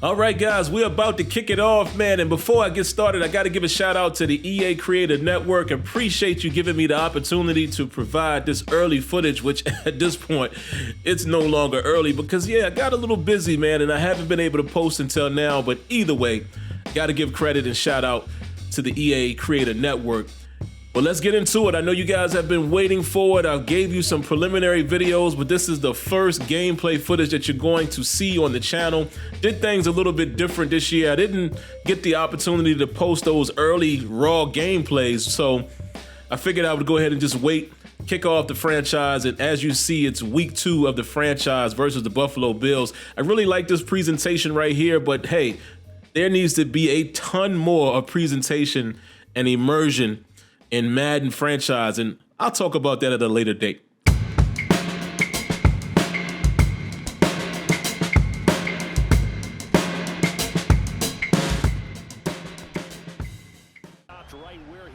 All right, guys, we're about to kick it off, man. And before I get started, I got to give a shout out to the EA Creator Network. Appreciate you giving me the opportunity to provide this early footage, which at this point, it's no longer early because, yeah, I got a little busy, man, and I haven't been able to post until now. But either way, got to give credit and shout out to the EA Creator Network. Well, let's get into it. I know you guys have been waiting for it. I gave you some preliminary videos, but this is the first gameplay footage that you're going to see on the channel. Did things a little bit different this year. I didn't get the opportunity to post those early raw gameplays, so I figured I would go ahead and just wait, kick off the franchise, and as you see, it's week 2 of the franchise versus the Buffalo Bills. I really like this presentation right here, but hey, there needs to be a ton more of presentation and immersion in Madden franchise, and I'll talk about that at a later date.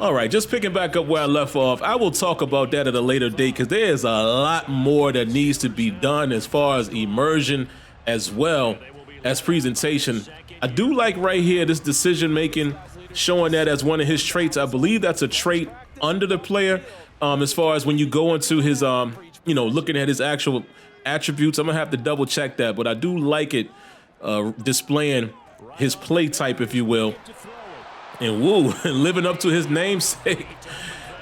All right, just picking back up where I left off, I will talk about that at a later date because there is a lot more that needs to be done as far as immersion as well as presentation. I do like right here this decision making, showing that as one of his traits. I believe that's a trait under the player, as far as when you go into his, looking at his actual attributes. I'm gonna have to double check that, but I do like it displaying his play type, if you will. And woo, living up to his namesake,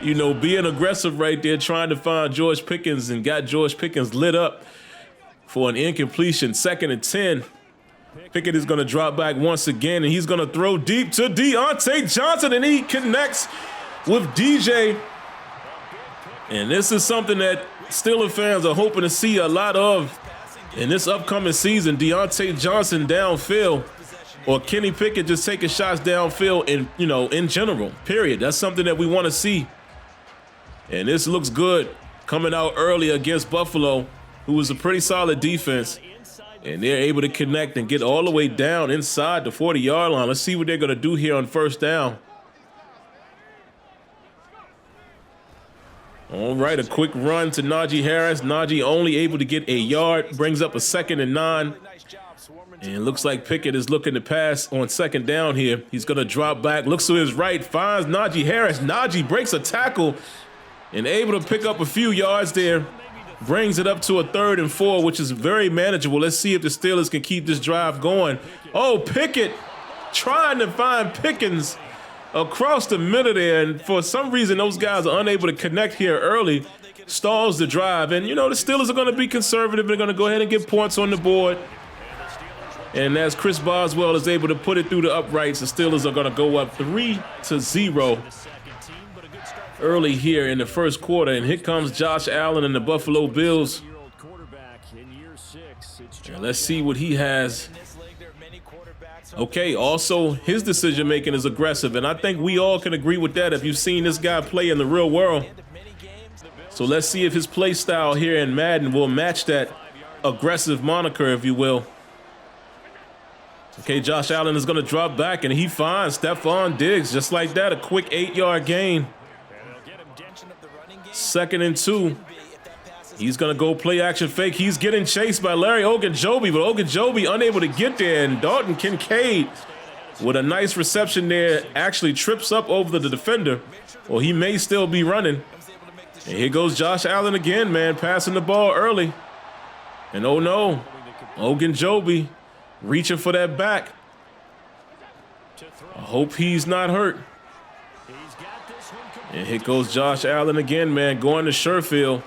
being aggressive right there, trying to find George Pickens and got George Pickens lit up for an incompletion, 2nd and 10. Pickett is going to drop back once again, and he's going to throw deep to Deontay Johnson, and he connects with DJ. And this is something that Steelers fans are hoping to see a lot of in this upcoming season. Deontay Johnson downfield, or Kenny Pickett just taking shots downfield in general, period. That's something that we want to see. And this looks good coming out early against Buffalo, who was a pretty solid defense. And they're able to connect and get all the way down inside the 40-yard line. Let's see what they're going to do here on first down. All right, a quick run to Najee Harris. Najee only able to get a yard, brings up a 2nd and 9. And it looks like Pickett is looking to pass on 2nd down here. He's going to drop back, looks to his right, finds Najee Harris. Najee breaks a tackle and able to pick up a few yards there. Brings it up to a 3rd and 4, which is very manageable. Let's see if the Steelers can keep this drive going. Oh, Pickett trying to find Pickens across the middle there. And for some reason, those guys are unable to connect here early. Stalls the drive. And, the Steelers are going to be conservative. They're going to go ahead and get points on the board. And as Chris Boswell is able to put it through the uprights, the Steelers are going to go up 3-0. Early here in the first quarter, and here comes Josh Allen and the Buffalo Bills. And let's see what he has. Okay, also his decision making is aggressive, and I think we all can agree with that if you've seen this guy play in the real world. So let's see if his play style here in Madden will match that aggressive moniker, if you will. Okay, Josh Allen is going to drop back, and he finds Stephon Diggs just like that, a quick 8-yard gain. 2nd and 2. He's going to go play action fake. He's getting chased by Larry Ogunjobi, but Ogunjobi unable to get there. And Dalton Kincaid with a nice reception there actually trips up over the defender. Or he may still be running. And here goes Josh Allen again, man, passing the ball early. And oh no, Ogunjobi reaching for that back. I hope he's not hurt. And here goes Josh Allen again, man, going to Sherfield.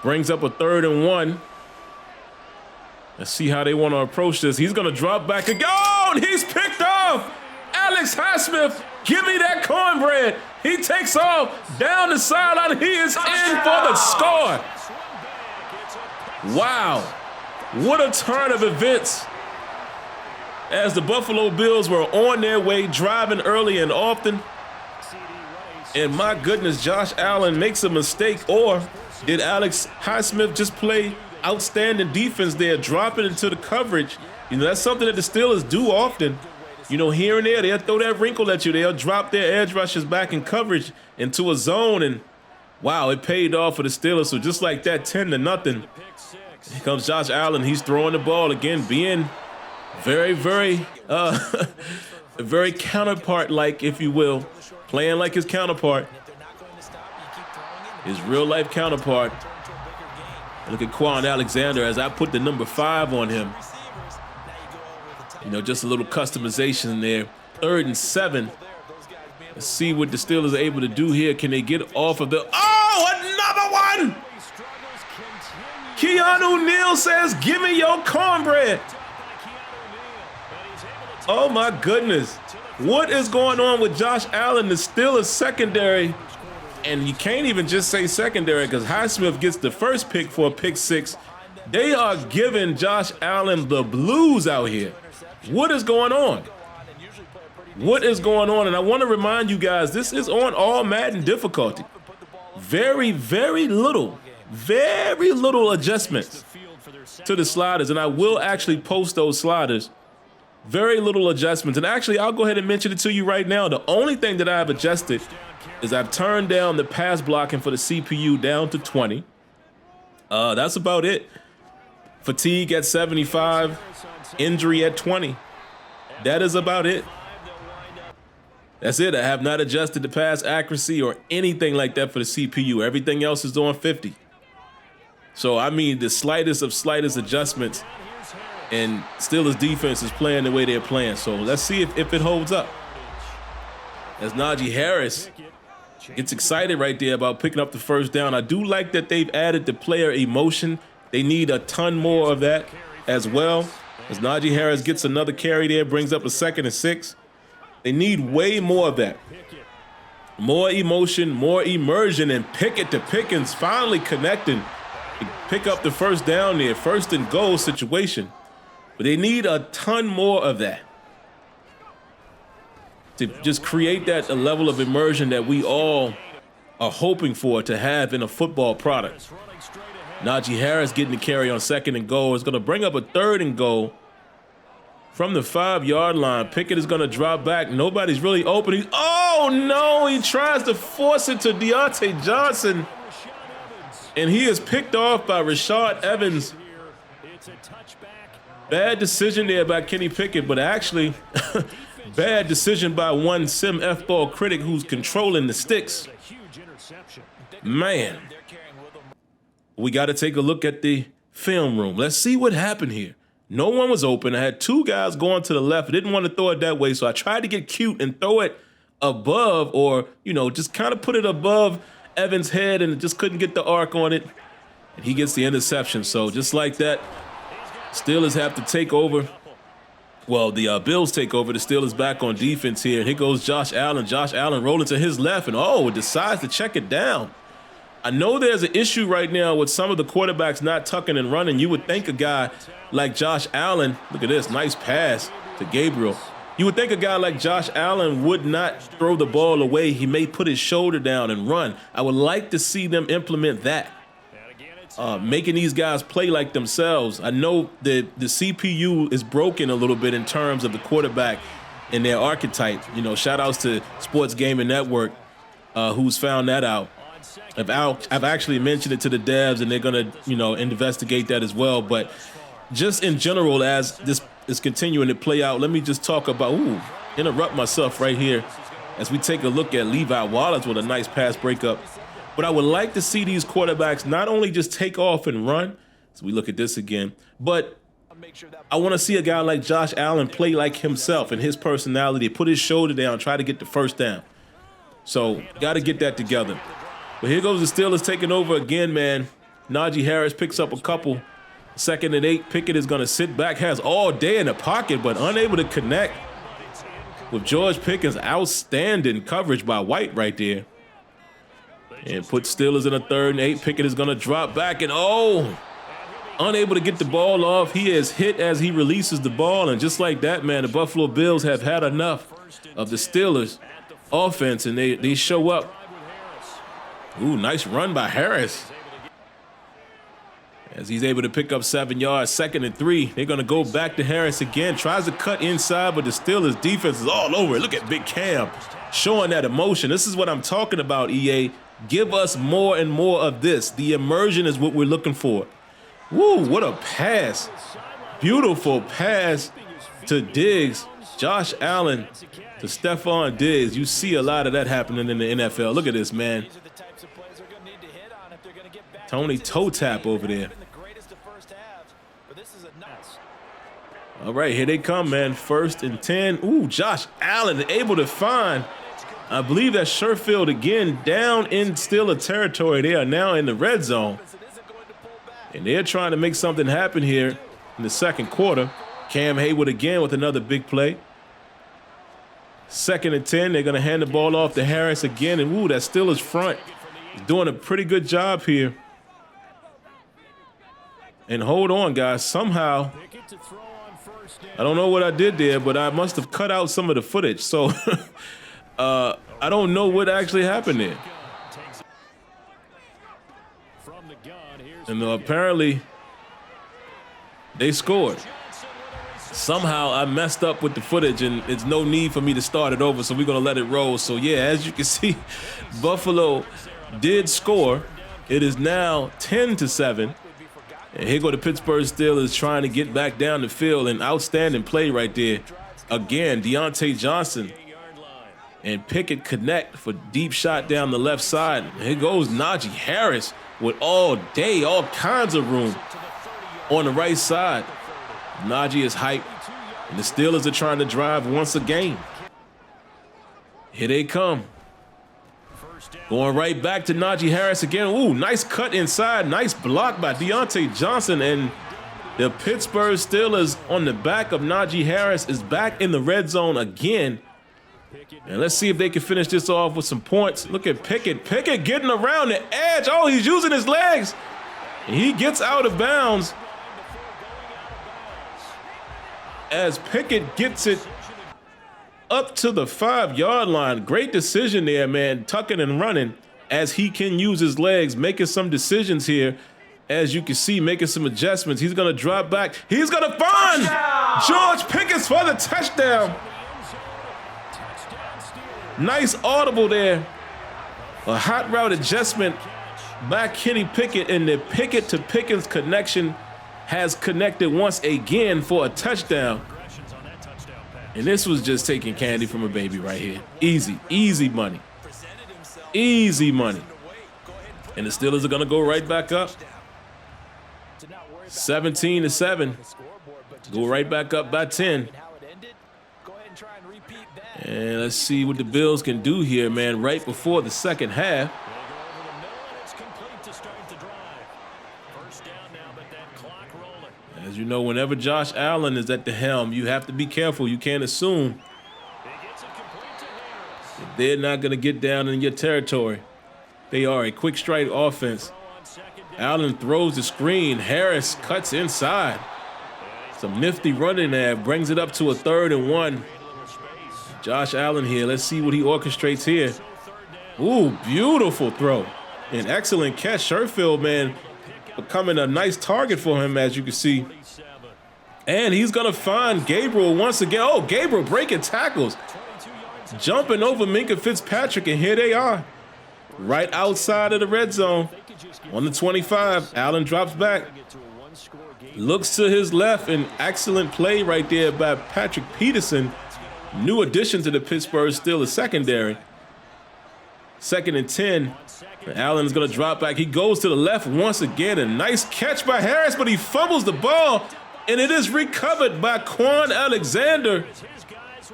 Brings up a 3rd and 1. Let's see how they want to approach this. He's going to drop back and go. Oh, he's picked off. Alex Highsmith, give me that cornbread. He takes off down the sideline. He is in for the score. Wow. What a turn of events. As the Buffalo Bills were on their way, driving early and often. And my goodness, Josh Allen makes a mistake, or did Alex Highsmith just play outstanding defense there, dropping into the coverage? That's something that the Steelers do often. Here and there, they'll throw that wrinkle at you. They'll drop their edge rushers back in coverage into a zone, and wow, it paid off for the Steelers. So just like that, 10-0. Here comes Josh Allen. He's throwing the ball again, being Very, very, very counterpart-like, if you will, playing like his counterpart, his real-life counterpart. Look at Quan Alexander as I put the number 5 on him. You know, just a little customization there. 3rd and 7. Let's see what the Steelers are able to do here. Can they get off of the... Oh, another one! Keanu Neal says, give me your cornbread. Oh, my goodness. What is going on with Josh Allen? The Steelers secondary. And you can't even just say secondary because Highsmith gets the first pick for a pick 6. They are giving Josh Allen the blues out here. What is going on? What is going on? And I want to remind you guys, this is on all Madden difficulty. Very, very little adjustments to the sliders. And I will actually post those sliders. Very little adjustments. And actually, I'll go ahead and mention it to you right now. The only thing that I've adjusted is I've turned down the pass blocking for the CPU down to 20. That's about it. Fatigue at 75. Injury at 20. That is about it. That's it. I have not adjusted the pass accuracy or anything like that for the CPU. Everything else is on 50. So, I mean, the slightest of slightest adjustments, and Steelers defense is playing the way they're playing. So, let's see if it holds up. As Najee Harris gets excited right there about picking up the first down. I do like that they've added the player emotion. They need a ton more of that as well. As Najee Harris gets another carry there, brings up a 2nd and 6. They need way more of that. More emotion, more immersion, and Pickett to Pickens finally connecting to pick up the first down there, 1st and goal situation. But they need a ton more of that to just create that level of immersion that we all are hoping for to have in a football product. Najee Harris getting the carry on 2nd and goal is going to bring up a 3rd and goal from the 5-yard line. Pickett is going to drop back. Nobody's really open. Oh, no, he tries to force it to Deontay Johnson. And he is picked off by Rashad Evans. Bad decision there by Kenny Pickett, but actually bad decision by one SimFBallCritic who's controlling the sticks. Man, we got to take a look at the film room. Let's see what happened here. No one was open. I had 2 guys going to the left. I didn't want to throw it that way, so I tried to get cute and throw it above, or, you know, just kind of put it above Evans' head and just couldn't get the arc on it. And he gets the interception. So just like that, Steelers have to take over. Well, the Bills take over. The Steelers back on defense here. And here goes Josh Allen. Josh Allen rolling to his left and, decides to check it down. I know there's an issue right now with some of the quarterbacks not tucking and running. You would think a guy like Josh Allen, look at this, nice pass to Gabriel. You would think a guy like Josh Allen would not throw the ball away. He may put his shoulder down and run. I would like to see them implement that. Making these guys play like themselves. I know that the CPU is broken a little bit in terms of the quarterback and their archetype. You know, shout outs to Sports Gaming Network, who's found that out. I've actually mentioned it to the devs, and they're going to, investigate that as well. But just in general, as this is continuing to play out, let me just talk about, interrupt myself right here as we take a look at Levi Wallace with a nice pass breakup. But I would like to see these quarterbacks not only just take off and run, so we look at this again, but I want to see a guy like Josh Allen play like himself and his personality, put his shoulder down, try to get the first down. So got to get that together. But here goes the Steelers taking over again, man. Najee Harris picks up a couple. 2nd and 8. Pickett is going to sit back, has all day in the pocket, but unable to connect with George Pickens. Outstanding coverage by White right there. And put Steelers in a 3rd and 8. Pickett is going to drop back and, unable to get the ball off. He is hit as he releases the ball. And just like that, man, the Buffalo Bills have had enough of the Steelers offense, and they show up. Nice run by Harris. As he's able to pick up 7 yards, 2nd and 3. They're going to go back to Harris again. Tries to cut inside, but the Steelers defense is all over it. Look at Big Cam showing that emotion. This is what I'm talking about, EA. Give us more and more of this. The immersion is what we're looking for. What a pass. Beautiful pass to Diggs. Josh Allen to Stephon Diggs. You see a lot of that happening in the NFL. Look at this, man. Tony toe tap over there. All right, here they come, man. 1st and 10. Ooh, Josh Allen able to find, I believe that's Sherfield again, down in Steeler territory. They are now in the red zone. And they're trying to make something happen here in the second quarter. Cam Hayward again with another big play. 2nd and 10. They're going to hand the ball off to Harris again. And, ooh, that Steelers front is doing a pretty good job here. And hold on, guys. Somehow, I don't know what I did there, but I must have cut out some of the footage. So I don't know what actually happened there. And apparently they scored. Somehow I messed up with the footage, and it's no need for me to start it over, so we're going to let it roll. So, yeah, as you can see, Buffalo did score. It is now 10-7. And here go the Pittsburgh Steelers trying to get back down the field. An outstanding play right there. Again, Deontay Johnson and Pickett connect for deep shot down the left side. And here goes Najee Harris with all day, all kinds of room on the right side. Najee is hyped, and the Steelers are trying to drive once again. Here they come. Going right back to Najee Harris again. Ooh, nice cut inside. Nice block by Deontay Johnson. And the Pittsburgh Steelers on the back of Najee Harris is back in the red zone again. And let's see if they can finish this off with some points. Look at Pickett. Pickett getting around the edge. Oh, he's using his legs. And he gets out of bounds as Pickett gets it up to the 5-yard line. Great decision there, man. Tucking and running as he can use his legs, making some decisions here. As you can see, making some adjustments. He's going to drop back. He's going to find George Pickens for the touchdown. Nice audible there. A hot route adjustment by Kenny Pickett, and the Pickett to Pickens connection has connected once again for a touchdown. And this was just taking candy from a baby right here. Easy, easy money. Easy money. And the Steelers are going to go right back up. 17-7. Go right back up by 10. And let's see what the Bills can do here, man, right before the second half. As you know, whenever Josh Allen is at the helm, you have to be careful. You can't assume that they're not going to get down in your territory. They are a quick strike offense. Allen throws the screen. Harris cuts inside. Some nifty running there. Brings it up to a 3rd and 1. Josh Allen here. Let's see what he orchestrates here. Ooh, beautiful throw. An excellent catch. Sherfield, man, becoming a nice target for him, as you can see. And he's going to find Gabriel once again. Oh, Gabriel breaking tackles. Jumping over Minkah Fitzpatrick, and here they are. Right outside of the red zone. On the 25, Allen drops back. Looks to his left, an excellent play right there by Patrick Peterson. New addition to the Pittsburgh Steelers secondary. 2nd and 10. Allen's going to drop back. He goes to the left once again. A nice catch by Harris, but he fumbles the ball, and it is recovered by Quan Alexander.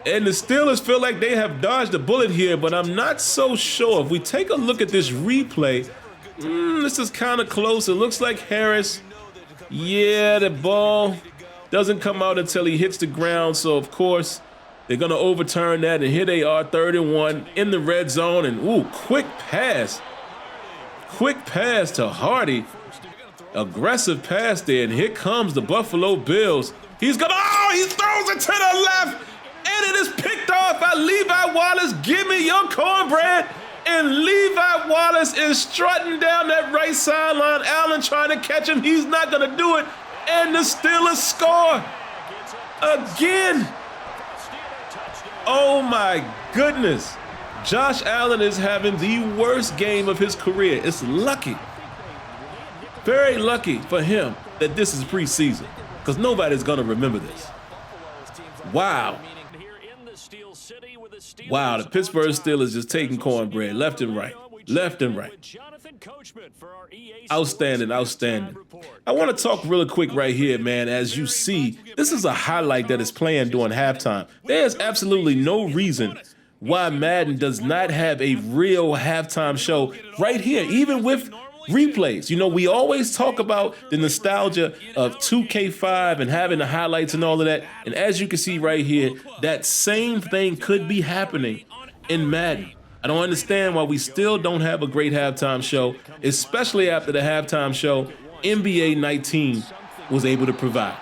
And the Steelers feel like they have dodged a bullet here, but I'm not so sure. If we take a look at this replay, this is kind of close. It looks like Harris, yeah, the ball doesn't come out until he hits the ground. So, of course, they're going to overturn that. And here they are, 3rd and 1 in the red zone. And, ooh, quick pass. Quick pass to Hardy. Aggressive pass there. And here comes the Buffalo Bills. He's going to, oh, he throws it to the left. And it is picked off by Levi Wallace. Give me your cornbread. And Levi Wallace is strutting down that right sideline. Allen trying to catch him. He's not going to do it. And the Steelers score again. Oh, my goodness. Josh Allen is having the worst game of his career. It's lucky, very lucky for him that this is preseason, because nobody's going to remember this. Wow. Wow, the Pittsburgh Steelers just taking cornbread left and right. Left and right. Outstanding, outstanding. I want to talk really quick right here, man. As you see, this is a highlight that is playing during halftime. There's absolutely no reason why Madden does not have a real halftime show right here, even with replays. You know, we always talk about the nostalgia of 2K5 and having the highlights and all of that. And as you can see right here, that same thing could be happening in Madden. I don't understand why we still don't have a great halftime show, especially after the halftime show NBA 19 was able to provide.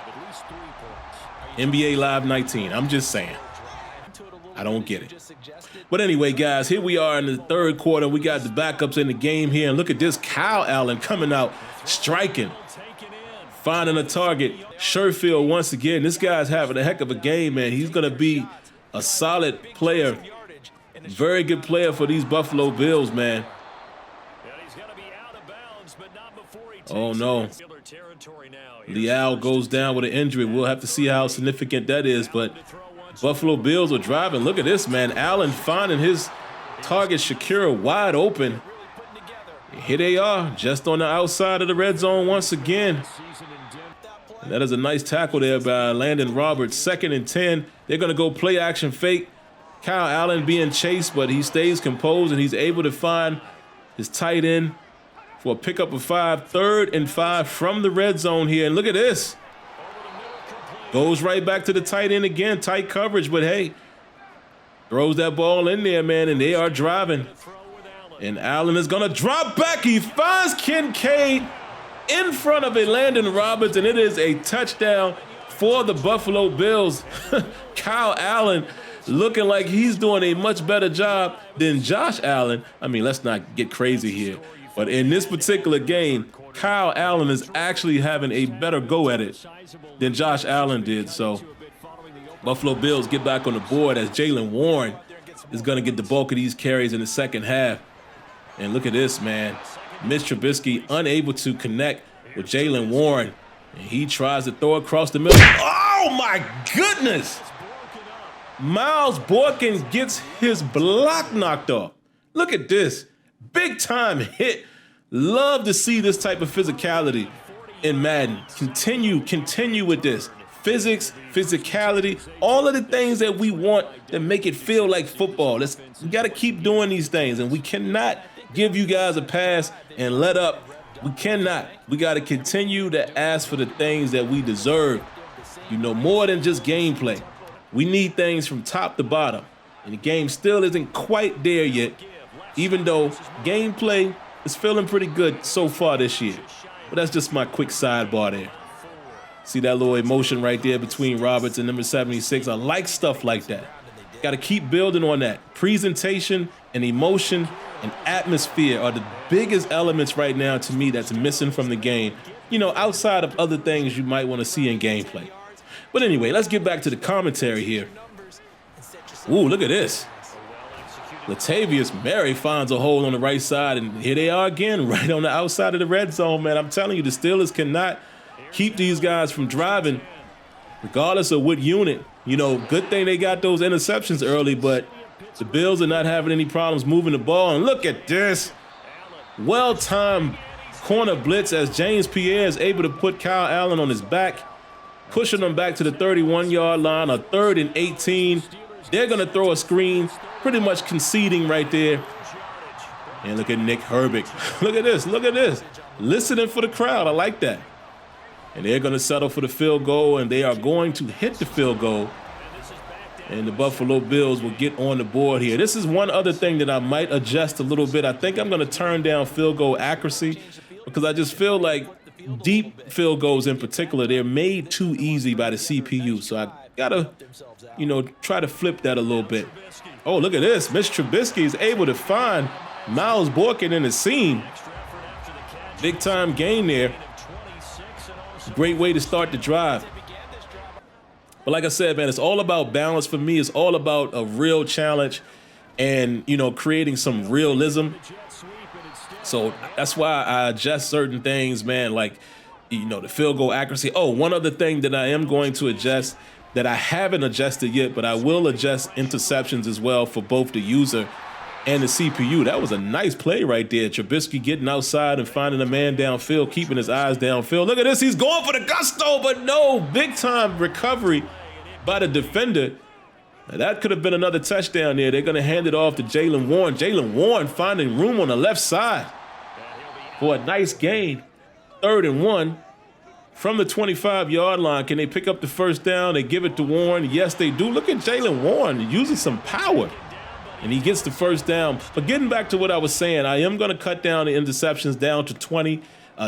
NBA Live 19, I'm just saying. I don't get it. But anyway, guys, here we are in the third quarter. We got the backups in the game here. And look at this, Kyle Allen coming out, striking, finding a target. Sherfield once again. This guy's having a heck of a game, man. He's going to be a solid player. Very good player for these Buffalo Bills, man. Oh, no. Leal goes down with an injury. We'll have to see how significant that is, but Buffalo Bills are driving. Look at this, man. Allen finding his target, Shakira, wide open. Here they are, just on the outside of the red zone once again. And that is a nice tackle there by Landon Roberts. 2nd and 10. They're going to go play action fake. Kyle Allen being chased, but he stays composed, and he's able to find his tight end for a pickup of 5. 3rd and 5 from the red zone here. And look at this. Goes right back to the tight end again. Tight coverage, but hey, throws that ball in there, man, and they are driving. And Allen is going to drop back. He finds Kincaid in front of Landon Roberts, and it is a touchdown for the Buffalo Bills. Kyle Allen looking like he's doing a much better job than Josh Allen. I mean, let's not get crazy here. But in this particular game, Kyle Allen is actually having a better go at it than Josh Allen did. So Buffalo Bills get back on the board as Jaylen Warren is going to get the bulk of these carries in the second half. And look at this, man. Mitch Trubisky unable to connect with Jaylen Warren. And he tries to throw across the middle. Oh, my goodness. Miles Boykin gets his block knocked off. Look at this. Big time hit. Love to see this type of physicality in Madden. Continue with this. Physics, physicality, all of the things that we want that make it feel like football. We got to keep doing these things, and we cannot give you guys a pass and let up. We cannot. We got to continue to ask for the things that we deserve. You know, more than just gameplay. We need things from top to bottom, and the game still isn't quite there yet, even though gameplay is feeling pretty good so far this year. But that's just my quick sidebar there. See that little emotion right there between Roberts and number 76? I like stuff like that. Got to keep building on that. Presentation and emotion and atmosphere are the biggest elements right now to me that's missing from the game, you know, outside of other things you might want to see in gameplay. But anyway, let's get back to the commentary here. Ooh, look at this. Latavius Murray finds a hole on the right side, and here they are again, right on the outside of the red zone, man. I'm telling you, the Steelers cannot keep these guys from driving, regardless of what unit. You know, good thing they got those interceptions early, but the Bills are not having any problems moving the ball. And look at this. Well-timed corner blitz as James Pierre is able to put Kyle Allen on his back, pushing them back to the 31-yard line, a 3rd and 18. They're going to throw a screen, pretty much conceding right there. And look at Nick Herbig. Look at this. Look at this. Listening for the crowd. I like that. And they're going to settle for the field goal, and they are going to hit the field goal. And the Buffalo Bills will get on the board here. This is one other thing that I might adjust a little bit. I think I'm going to turn down field goal accuracy because I just feel like deep field goals in particular, they're made too easy by the CPU. So I got to, you know, try to flip that a little bit. Oh, look at this. Mitch Trubisky is able to find Miles Boykin in the seam. Big time gain there. Great way to start the drive. But like I said, man, it's all about balance for me. It's all about a real challenge and, you know, creating some realism. So that's why I adjust certain things, man, like, you know, the field goal accuracy. Oh, one other thing that I am going to adjust that I haven't adjusted yet, but I will adjust interceptions as well for both the user and the CPU. That was a nice play right there. Trubisky getting outside and finding a man downfield, keeping his eyes downfield. Look at this. He's going for the gusto, but no. Big time recovery by the defender. Now, that could have been another touchdown there. They're going to hand it off to Jaylen Warren. Jaylen Warren finding room on the left side for a nice gain. 3rd and 1 from the 25-yard line. Can they pick up the first down? They give it to Warren. Yes, they do. Look at Jaylen Warren using some power. And he gets the first down. But getting back to what I was saying, I am going to cut down the interceptions down to 20.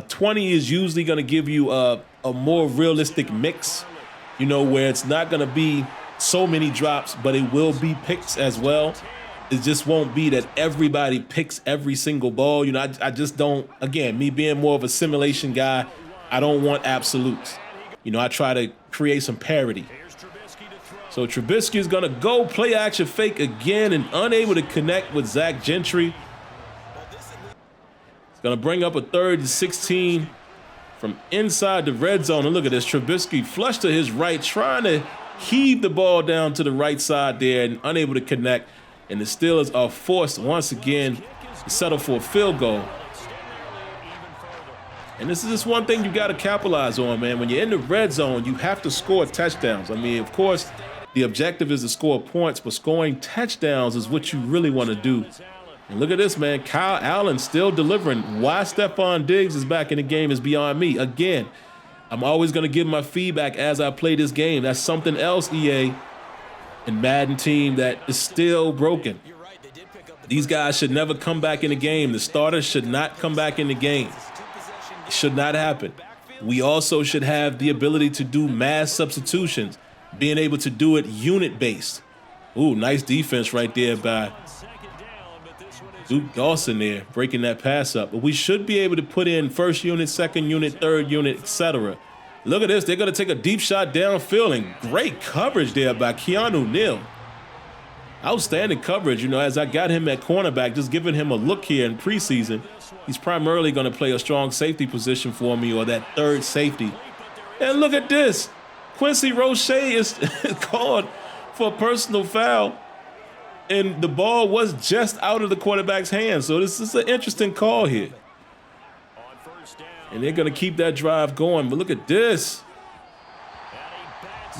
20 is usually going to give you a more realistic mix, you know, where it's not going to be so many drops, but it will be picks as well. It just won't be that everybody picks every single ball. You know, I just don't, again, me being more of a simulation guy, I don't want absolutes. You know, I try to create some parity. So Trubisky is going to go play action fake again and unable to connect with Zach Gentry. It's going to bring up a 3rd and 16 from inside the red zone. And look at this, Trubisky flush to his right, trying to heave the ball down to the right side there and unable to connect. And the Steelers are forced once again to settle for a field goal. And this is just one thing you got to capitalize on, man. When you're in the red zone, you have to score touchdowns. I mean, of course, the objective is to score points, but scoring touchdowns is what you really want to do. And look at this, man. Kyle Allen still delivering. Why Stephon Diggs is back in the game is beyond me. Again, I'm always going to give my feedback as I play this game. That's something else, EA and Madden team, that is still broken. These guys should never come back in the game. The starters should not come back in the game. It should not happen. We also should have the ability to do mass substitutions, being able to do it unit-based. Ooh, nice defense right there by Duke Dawson there, breaking that pass up. But we should be able to put in 1st unit, 2nd unit, 3rd unit, etc. Look at this. They're going to take a deep shot downfield, and great coverage there by Keanu Neal. Outstanding coverage, you know, as I got him at cornerback, just giving him a look here in preseason. He's primarily going to play a strong safety position for me, or that 3rd safety. And look at this. Quincy Roche is called for a personal foul, and the ball was just out of the quarterback's hands. So this is an interesting call here. And they're going to keep that drive going. But look at this.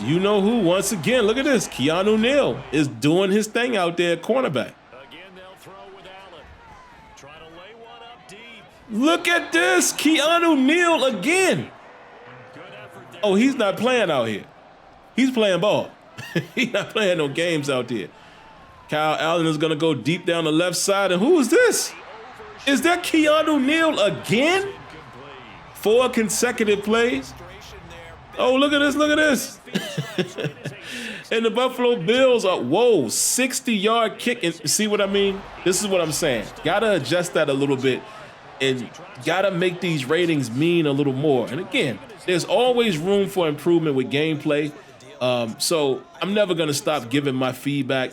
You know who, once again, look at this. Keanu Neal is doing his thing out there at cornerback. Look at this. Keanu Neal again. Oh, he's not playing out here. He's playing ball. He's not playing no games out there. Kyle Allen is going to go deep down the left side. And who is this? Is that Keanu Neal again? 4 consecutive plays. Oh, look at this. Look at this. And the Buffalo Bills are, whoa, 60-yard kick. And see what I mean? This is what I'm saying. Got to adjust that a little bit and got to make these ratings mean a little more. And again, there's always room for improvement with gameplay. So I'm never going to stop giving my feedback.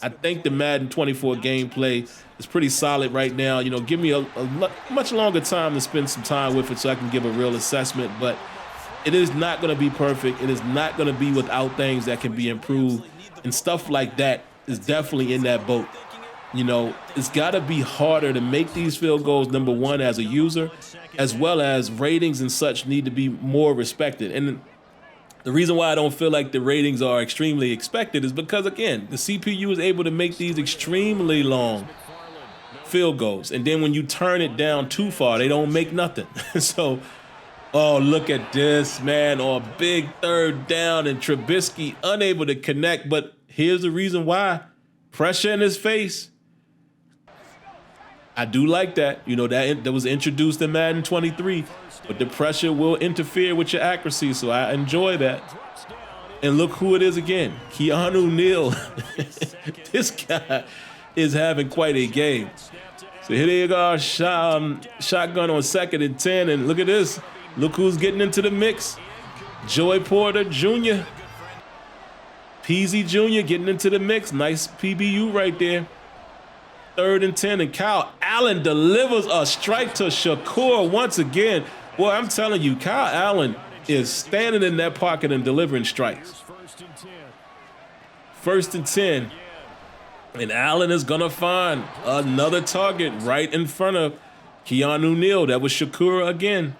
I think the Madden 24 gameplay is pretty solid right now. You know, give me a much longer time to spend some time with it so I can give a real assessment. But it is not going to be perfect. It is not going to be without things that can be improved. And stuff like that is definitely in that boat. You know, it's got to be harder to make these field goals, number one, as a user, as well as ratings and such need to be more respected. And the reason why I don't feel like the ratings are extremely expected is because, again, the CPU is able to make these extremely long field goals. And then when you turn it down too far, they don't make nothing. So, oh, look at this, man, on a big 3rd down, and Trubisky unable to connect. But here's the reason why. Pressure in his face. I do like that. You know, that was introduced in Madden 23, but the pressure will interfere with your accuracy, so I enjoy that. And look who it is again, Keanu Neal. This guy is having quite a game. So here they go, shotgun on 2nd and 10, and look at this. Look who's getting into the mix. Joey Porter Jr. Peasy Jr. getting into the mix. Nice PBU right there. 3rd and 10, and Kyle Allen delivers a strike to Shakur once again. Boy, I'm telling you, Kyle Allen is standing in that pocket and delivering strikes. 1st and 10. And Allen is going to find another target right in front of Keanu Neal. That was Shakura again.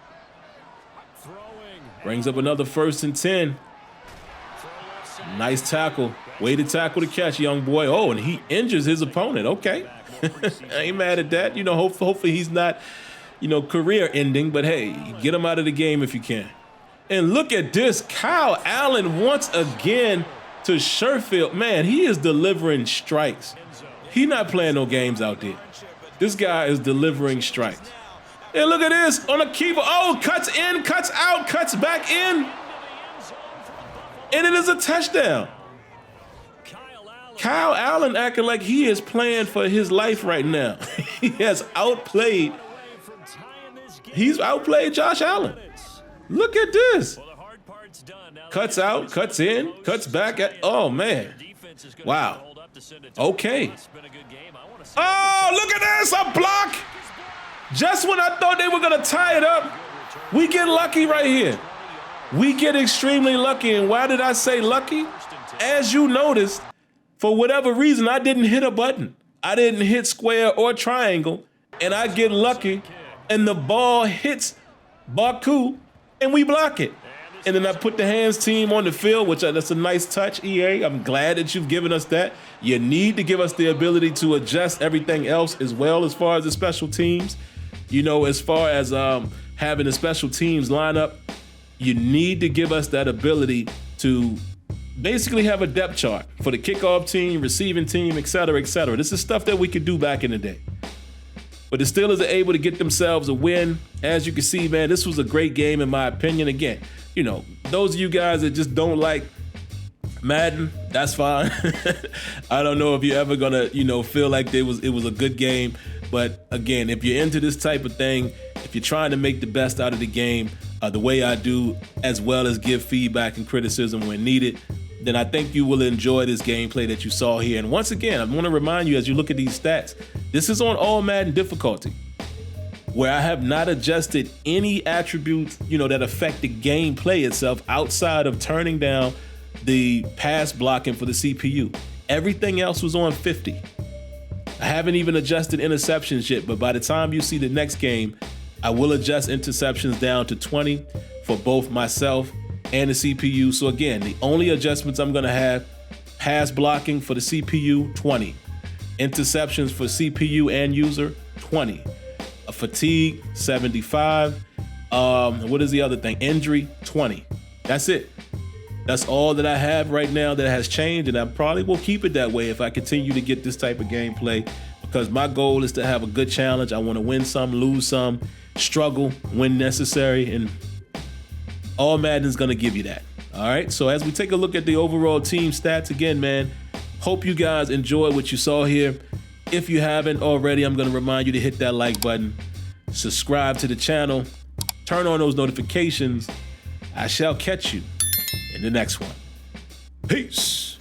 Brings up another 1st and 10. Nice tackle. Way to tackle the catch, young boy. Oh, and he injures his opponent. Okay. I ain't mad at that. You know, hopefully he's not, you know, career ending. But, hey, get him out of the game if you can. And look at this. Kyle Allen once again to Sherfield. Man, he is delivering strikes. He not playing no games out there. This guy is delivering strikes. And look at this on a keeper. Oh, cuts in, cuts out, cuts back in. And it is a touchdown. Kyle Allen acting like he is playing for his life right now. He's outplayed Josh Allen. Look at this. Cuts out, cuts in, cuts back. Oh, man. Wow. Okay. Oh, look at this. A block. Just when I thought they were going to tie it up, we get lucky right here. We get extremely lucky. And why did I say lucky? As you noticed, for whatever reason, I didn't hit a button. I didn't hit square or triangle. And I get lucky. And the ball hits Baku. And we block it. And then I put the hands team on the field, which that's a nice touch, EA. I'm glad that you've given us that. You need to give us the ability to adjust everything else as well as far as the special teams. You know, as far as having the special teams line up, you need to give us that ability to basically have a depth chart for the kickoff team, receiving team, et cetera, et cetera. This is stuff that we could do back in the day. But the Steelers are able to get themselves a win. As you can see, man, this was a great game in my opinion. Again, you know, those of you guys that just don't like Madden, that's fine. I don't know if you're ever gonna, you know, feel like it was a good game. But again, if you're into this type of thing, if you're trying to make the best out of the game, the way I do, as well as give feedback and criticism when needed, then I think you will enjoy this gameplay that you saw here. And once again, I want to remind you as you look at these stats, this is on all Madden difficulty, where I have not adjusted any attributes, you know, that affect the gameplay itself outside of turning down the pass blocking for the CPU. Everything else was on 50. I haven't even adjusted interceptions yet, but by the time you see the next game, I will adjust interceptions down to 20 for both myself and the CPU. So again, the only adjustments I'm gonna have, pass blocking for the CPU, 20. Interceptions for CPU and user, 20. A fatigue, 75. What is the other thing? Injury, 20. That's it. That's all that I have right now that has changed, and I probably will keep it that way if I continue to get this type of gameplay, because my goal is to have a good challenge. I want to win some, lose some, struggle when necessary, and all Madden is going to give you that. All right, so as we take a look at the overall team stats again, man, hope you guys enjoyed what you saw here. If you haven't already, I'm going to remind you to hit that like button, subscribe to the channel, turn on those notifications. I shall catch you in the next one. Peace.